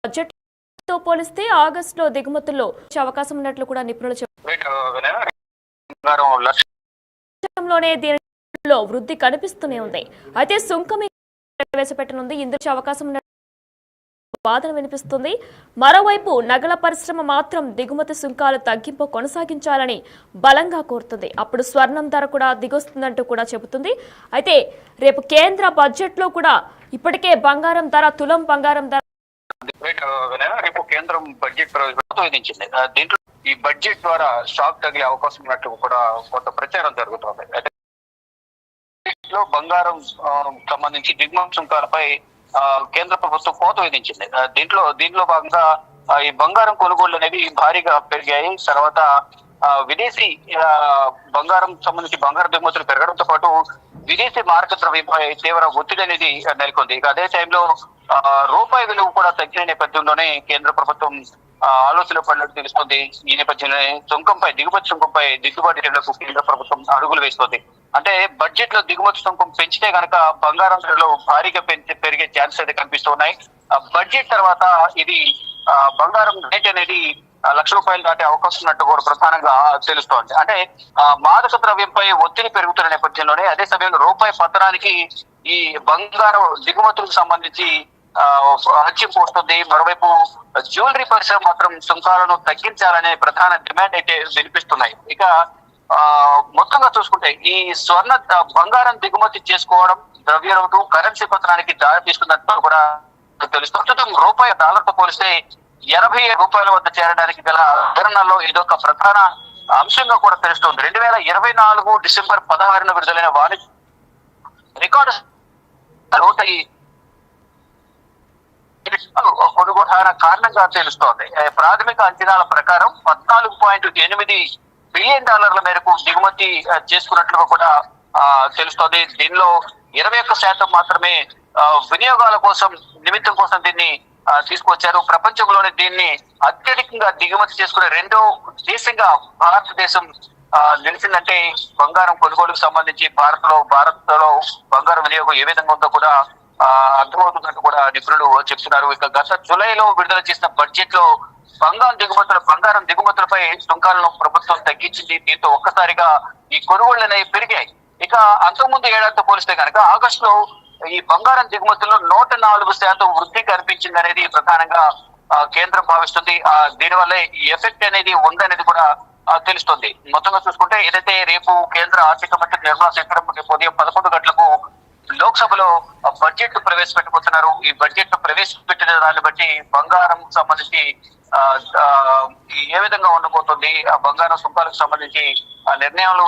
Budget తో పోలిస్తే ఆగస్టులో దిగుమతుల్లో అవకాశం ఉన్నట్లు కూడా నిపుణులు చెప్తున్నారోనే దీనిలో వృద్ధి కనిపిస్తూనే ఉంది. అయితే సుంకం ప్రవేశపెట్టనుంది, ఇందుకు అవకాశం ఉన్న వాదన వినిపిస్తుంది. మరోవైపు నగల పరిశ్రమ మాత్రం దిగుమతి సుంకాలు తగ్గింపు కొనసాగించాలని బలంగా కోరుతుంది. అప్పుడు స్వర్ణం ధర కూడా దిగొస్తుందంటూ కూడా చెబుతుంది. అయితే రేపు కేంద్ర బడ్జెట్ లో కూడా ఇప్పటికే బంగారం ధర, తులం బంగారం ధర రేపు కేంద్రం బడ్జెట్ ప్రవేశించింది. దీంట్లో ఈ బడ్జెట్ ద్వారా షాక్ తగిలే అవకాశం ఉన్నట్టు కూడా కొంత ప్రచారం జరుగుతోంది. బంగారం సంబంధించి దిగుమతి సుంకాలపై కేంద్ర ప్రభుత్వం కోత విధించింది. దీంట్లో భాగంగా ఈ బంగారం కొనుగోళ్లు అనేవి భారీగా పెరిగాయి. తర్వాత విదేశీ బంగారం సంబంధించి బంగారం దిగుమతులు పెరగడంతో పాటు విదేశీ మారక ద్రవ్యంపై తీవ్ర ఒత్తిడి అనేది నెలకొంది. ఇక అదే టైంలో రూపాయి విలువ కూడా తగ్గిన నేపథ్యంలోనే కేంద్ర ప్రభుత్వం ఆలోచన పడినట్టు తెలుస్తుంది. ఈ నేపథ్యంలోనే దిగుమతి సుంకంపై దిద్దుబాటు చేయడానికి కేంద్ర ప్రభుత్వం అడుగులు వేస్తోంది. అంటే బడ్జెట్ లో దిగుమతి సుంకం పెంచితే కనుక బంగారం ధరలు భారీగా పెరిగే ఛాన్సెస్ అయితే కనిపిస్తున్నాయి. బడ్జెట్ తర్వాత ఇది బంగారం రేట్ అనేది ₹1,00,000 దాటే అవకాశం ఉన్నట్టు కూడా ప్రధానంగా తెలుస్తోంది. అంటే మాదక ద్రవ్యంపై ఒత్తిడి పెరుగుతున్న నేపథ్యంలోనే అదే సమయంలో రూపాయి పతనానికి ఈ బంగారం దిగుమతులకు సంబంధించి ఆలస్యం వస్తుంది. మరోవైపు జ్యువెలరీ పరిశ్రమ మాత్రం సుంకాలను తగ్గించాలనే ప్రధాన డిమాండ్ అయితే వినిపిస్తున్నాయి. ఇక మొత్తంగా చూసుకుంటే ఈ బంగారం దిగుమతి చేసుకోవడం ద్రవ్యలోటు, కరెన్సీ పతనానికి దారి తీసుకున్నట్టు కూడా తెలుస్తుంది. ప్రస్తుతం రూపాయి డాలర్ తో పోలిస్తే ₹87 వద్ద చేరడానికి గల కారణాల్లో ఇదొక ప్రధాన అంశంగా కూడా తెలుస్తోంది. 2024 డిసెంబర్ 16న విడుదలైన వాణిజ్య రికార్డు కొనుగోలు కారణంగా తెలుస్తోంది. ప్రాథమిక అంచనాల ప్రకారం $14.8 బిలియన్ మేరకు దిగుమతి చేసుకున్నట్లుగా కూడా తెలుస్తోంది. దీనిలో 21% మాత్రమే వినియోగాల కోసం నిమిత్తం కోసం దీన్ని తీసుకొచ్చారు. ప్రపంచంలోనే దీన్ని అత్యధికంగా దిగుమతి చేసుకునే రెండో దేశంగా భారతదేశం నిలిచిందంటే బంగారం కొనుగోలుకు సంబంధించి భారత్ లో బంగారం వినియోగం ఏ విధంగా ఉందో కూడా అర్థమవుతున్నట్టు కూడా నిపుణులు చెప్తున్నారు. ఇక గత జూలైలో విడుదల చేసిన బడ్జెట్ లో బంగారం దిగుమతులపై సుంకాలను ప్రభుత్వం తగ్గించింది. దీంతో ఒక్కసారిగా ఈ కొనుగోళ్లు అనేవి పెరిగాయి. ఇక అంతకుముందు ఏడాదితో పోలిస్తే కనుక ఆగస్టులో ఈ బంగారం దిగుమతుల్లో 104% వృద్ధి కనిపించింది అనేది ప్రధానంగా కేంద్రం భావిస్తుంది. దీనివల్ల ఈ ఎఫెక్ట్ అనేది ఉందనేది కూడా తెలుస్తుంది. మొత్తంగా చూసుకుంటే ఏదైతే రేపు కేంద్ర ఆర్థిక మంత్రి నిర్మలా సీతారామన్ ఉదయం 11 గంటలకు లోక్సభలో బడ్జెట్ ప్రవేశపెట్టబోతున్నారు. ఈ బడ్జెట్ ప్రవేశపెట్టిన దాన్ని బట్టి బంగారం సంబంధించి ఏ విధంగా ఉండబోతుంది, ఆ బంగారం సుంకాలకు సంబంధించి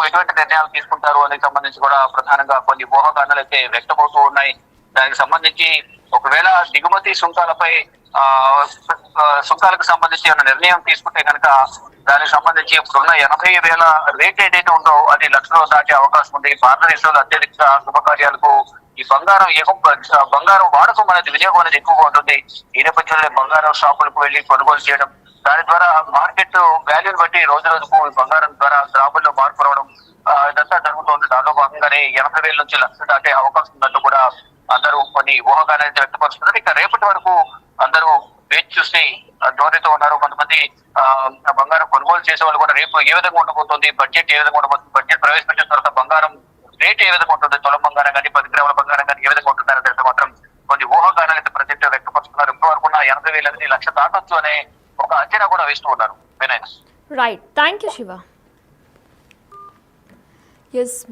ఎటువంటి నిర్ణయాలు తీసుకుంటారు అనేది సంబంధించి కూడా ప్రధానంగా కొన్ని ఊహాగానాలు అయితే వ్యక్తమవుతూ ఉన్నాయి. దానికి సంబంధించి ఒకవేళ దిగుమతి సుంకాలకు సంబంధించి ఏమైనా నిర్ణయం తీసుకుంటే కనుక దానికి సంబంధించి ఇప్పుడున్న 80,000 రేట్ ఏదైతే ఉందో అది లక్షలు దాటే అవకాశం ఉంది. భారతదేశంలో అత్యధిక శుభకార్యాలకు ఈ బంగారం వాడకం అనేది వినియోగం అనేది ఎక్కువగా ఉంటుంది. ఈ నేపథ్యంలో బంగారం షాపులకు వెళ్లి కొనుగోలు చేయడం, దాని ద్వారా మార్కెట్ వాల్యూని బట్టి రోజు రోజుకు బంగారం ద్వారా గ్రాముల్లో మార్పు రావడం ఇదంతా జరుగుతోంది. దానిలో భాగంగానే 80,000 నుంచి లక్షలు దాటే అవకాశం ఉన్నట్టు కూడా అందరూ కొన్ని ఊహాగానాలు వ్యక్తపరుస్తున్నారు. ఇక రేపటి వరకు అందరూ వేచి చూసి ధోరణితో ఉన్నారు. కొంతమంది బంగారం కొనుగోలు చేసే వాళ్ళు కూడా రేపు ఏ విధంగా ఉండబోతుంది, బడ్జెట్ ఏ విధంగా ఉండబోతుంది, బడ్జెట్ ప్రవేశపెట్టిన తర్వాత బంగారం రేట్ ఏ విధంగా ఉంటుంది, తులం బంగారం కానీ 10 గ్రాముల బంగారం కానీ ఏ విధంగా ఉంటుంది అనేది మాత్రం కొన్ని ఊహాగానాలు అయితే ప్రజెంట్ వ్యక్తపరుస్తున్నారు. ఇప్పటి వరకు 80,000 అనేది లక్ష దాటొచ్చు అనే ఒక అంచనా కూడా వేస్తూ ఉన్నారు. Right, thank you Shiva.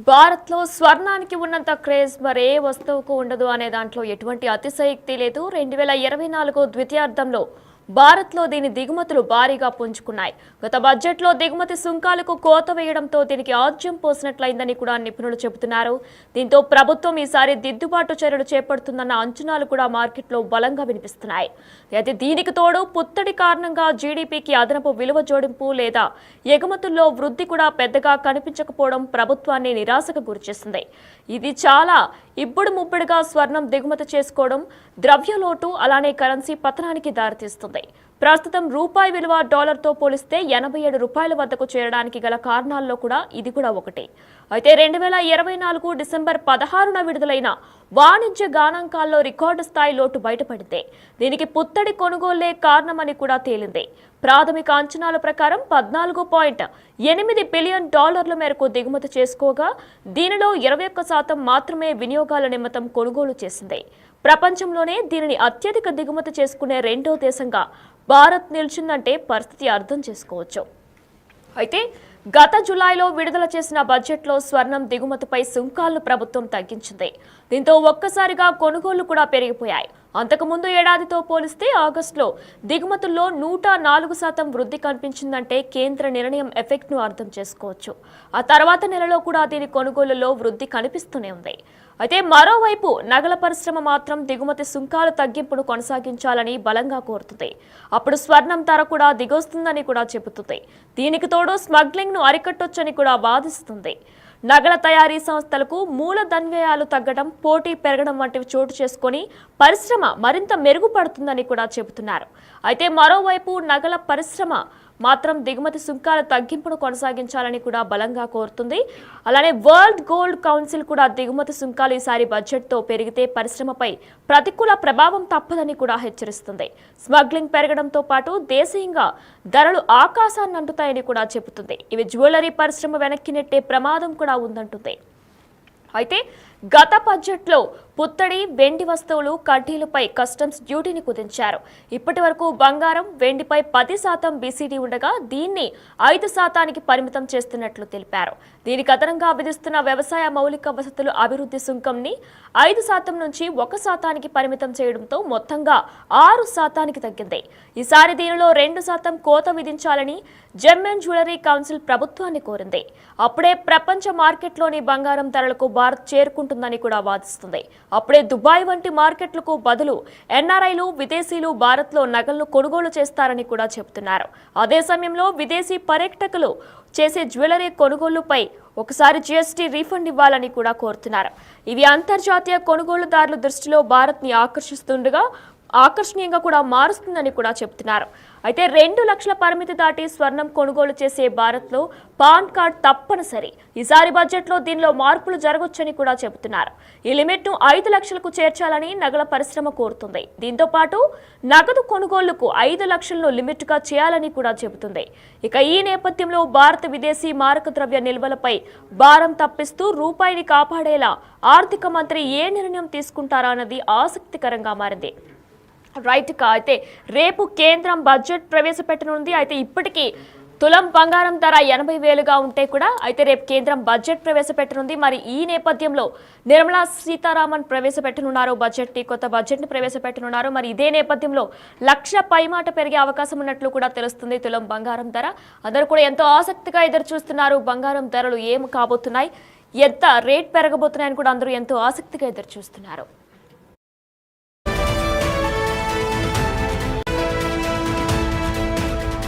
భారత్లో స్వర్ణానికి ఉన్నంత క్రేజ్ మరే వస్తువుకు ఉండదు అనే దాంట్లో ఎటువంటి అతిశయోక్తి లేదు. 2024 ద్వితీయార్థంలో భారత్లో దీని దిగుమతులు భారీగా పుంజుకున్నాయి. గత బడ్జెట్లో దిగుమతి సుంకాలకు కోత వేయడంతో దీనికి ఆజ్యం పోసినట్లయిందని కూడా నిపుణులు చెబుతున్నారు. దీంతో ప్రభుత్వం ఈసారి దిద్దుబాటు చర్యలు చేపడుతుందన్న అంచనాలు కూడా మార్కెట్లో బలంగా వినిపిస్తున్నాయి. అయితే దీనికి తోడు పుత్తడి కారణంగా జీడీపీకి అదనపు విలువ జోడింపు లేదా ఎగుమతుల్లో వృద్ధి కూడా పెద్దగా కనిపించకపోవడం ప్రభుత్వాన్ని నిరాశకు గురిచేస్తుంది. ఇది చాలా ఇప్పుడు ముబ్బడిగా స్వర్ణం దిగుమతి చేసుకోవడం ద్రవ్యలోటు అలానే కరెన్సీ పతనానికి దారితీస్తుంది. ప్రస్తుతం రూపాయి విలువ డాలర్తో పోలిస్తే 87 రూపాయల వద్దకు చేరడానికి గల కారణాల్లో కూడా ఇది కూడా ఒకటి. అయితే 2024 డిసెంబర్ 16న విడుదలైన వాణిజ్య గణాంకాల్లో రికార్డు స్థాయి లోటు బయటపడింది. దీనికి పుత్తడి కొనుగోళ్లే కారణమని కూడా తేలింది. ప్రాథమిక అంచనాల ప్రకారం 14.8 బిలియన్ డాలర్ల మేరకు దిగుమతి చేసుకోగా దీనిలో 21% మాత్రమే వినియోగాల నిమిత్తం కొనుగోలు చేసింది. ప్రపంచంలోనే దీనిని అత్యధిక దిగుమతి చేసుకునే రెండో దేశంగా భారత్ నిలిచిందంటే పరిస్థితి అర్థం చేసుకోవచ్చు. అయితే గత జూలైలో విడుదల చేసిన బడ్జెట్లో స్వర్ణం దిగుమతిపై సుంకాలను ప్రభుత్వం తగ్గించింది. దీంతో ఒక్కసారిగా కొనుగోళ్లు కూడా పెరిగిపోయాయి. అంతకుముందు ఏడాదితో పోలిస్తే ఆగస్టులో దిగుమతుల్లో 104% వృద్ధి కనిపించిందంటే కేంద్ర నిర్ణయం ఎఫెక్ట్ను అర్థం చేసుకోవచ్చు. ఆ తర్వాత నెలలో కూడా దీని కొనుగోలులో వృద్ధి కనిపిస్తూనే ఉంది. అయితే మరోవైపు నగల పరిశ్రమ మాత్రం దిగుమతి సుంకాల తగ్గింపును కొనసాగించాలని బలంగా కోరుతుంది. అప్పుడు స్వర్ణం ధర కూడా దిగొస్తుందని కూడా చెబుతుంది. దీనికి తోడు స్మగ్లింగ్ను అరికట్టొచ్చని కూడా వాదిస్తుంది. నగల తయారీ సంస్థలకు మూలధన్యయాలు తగ్గడం, పోటీ పెరగడం వంటివి చోటు చేసుకొని పరిశ్రమ మరింత మెరుగుపడుతుందని కూడా చెబుతున్నారు. అయితే మరోవైపు నగల పరిశ్రమ మాత్రం దిగుమతి సుంకాల తగ్గింపును కొనసాగించాలని కూడా బలంగా కోరుతుంది. అలానే వరల్డ్ గోల్డ్ కౌన్సిల్ కూడా దిగుమతి సుంకాలు ఈసారి బడ్జెట్తో పెరిగితే పరిశ్రమపై ప్రతికూల ప్రభావం తప్పదని కూడా హెచ్చరిస్తుంది. స్మగ్లింగ్ పెరగడంతో పాటు దేశీయంగా ధరలు ఆకాశాన్ని అంటుతాయని కూడా చెబుతుంది. ఇవి జ్యువెలరీ పరిశ్రమ వెనక్కి నెట్టే ప్రమాదం కూడా ఉందంటుంది. అయితే గత బడ్జెట్లో పుత్తడి, వెండి వస్తువులు, కడ్డీలపై కస్టమ్స్ డ్యూటీని కుదించారు. ఇప్పటి వరకు బంగారం, వెండిపై 10% బీసీడీ ఉండగా దీన్ని 5%కి పరిమితం చేస్తున్నట్లు తెలిపారు. దీనికి అదనంగా విధిస్తున్న వ్యవసాయ మౌలిక వసతులు అభివృద్ధి సుంకంని 5% నుంచి 1%కి పరిమితం చేయడంతో మొత్తంగా 6%కి తగ్గింది. ఈసారి దీనిలో 2% కోత విధించాలని జెమ్ అండ్ జ్యువెలరీ కౌన్సిల్ ప్రభుత్వాన్ని కోరింది. అప్పుడే ప్రపంచ మార్కెట్లోని బంగారం ధరలకు భారత్ చేరుకుంటుందని కూడా వాదిస్తుంది. అప్పుడే దుబాయ్ వంటి మార్కెట్లకు బదులు ఎన్ఆర్ఐలు, విదేశీయులు భారత్లో నగలను కొనుగోలు చేస్తారని కూడా చెబుతున్నారు. అదే సమయంలో విదేశీ పర్యాటకులు చేసే జ్యువెలరీ కొనుగోలుపై ఒకసారి జీఎస్టీ రీఫండ్ ఇవ్వాలని కూడా కోరుతున్నారు. ఇవి అంతర్జాతీయ కొనుగోలుదారుల దృష్టిలో భారత్ని ఆకర్షణీయంగా కూడా మారుస్తుందని కూడా చెబుతున్నారు. అయితే 2 లక్షల పరిమితి దాటి స్వర్ణం కొనుగోలు చేసే భారత్లో పాన్ కార్డ్ తప్పనిసరి. ఈసారి బడ్జెట్లో దీనిలో మార్పులు జరగొచ్చని కూడా చెబుతున్నారు. ఈ లిమిట్ను 5 లక్షలకు చేర్చాలని నగల పరిశ్రమ కోరుతుంది. దీంతో పాటు నగదు కొనుగోళ్లకు 5 లక్షలను లిమిట్గా చేయాలని కూడా చెబుతుంది. ఇక ఈ నేపథ్యంలో భారత విదేశీ మారక ద్రవ్య నిల్వలపై భారం తప్పిస్తూ రూపాయిని కాపాడేలా ఆర్థిక మంత్రి ఏ నిర్ణయం తీసుకుంటారా అన్నది ఆసక్తికరంగా మారింది. రైట్ కా అయితే రేపు కేంద్రం బడ్జెట్ ప్రవేశపెట్టనుంది. అయితే ఇప్పటికీ తులం బంగారం ధర 80,000గా ఉంటే కూడా అయితే రేపు కేంద్రం బడ్జెట్ ప్రవేశపెట్టనుంది. మరి ఈ నేపథ్యంలో నిర్మలా సీతారామన్ ప్రవేశపెట్టనున్నారు, కొత్త బడ్జెట్ని ప్రవేశపెట్టనున్నారు. మరి ఇదే నేపథ్యంలో 1,00,000 పైమాట పెరిగే అవకాశం ఉన్నట్లు కూడా తెలుస్తుంది తులం బంగారం ధర. అందరూ కూడా ఎంతో ఆసక్తిగా ఎదురు చూస్తున్నారు. బంగారం ధరలు ఏమి కాబోతున్నాయి, ఎంత రేట్ పెరగబోతున్నాయని కూడా అందరూ ఎంతో ఆసక్తిగా ఎదురు చూస్తున్నారు.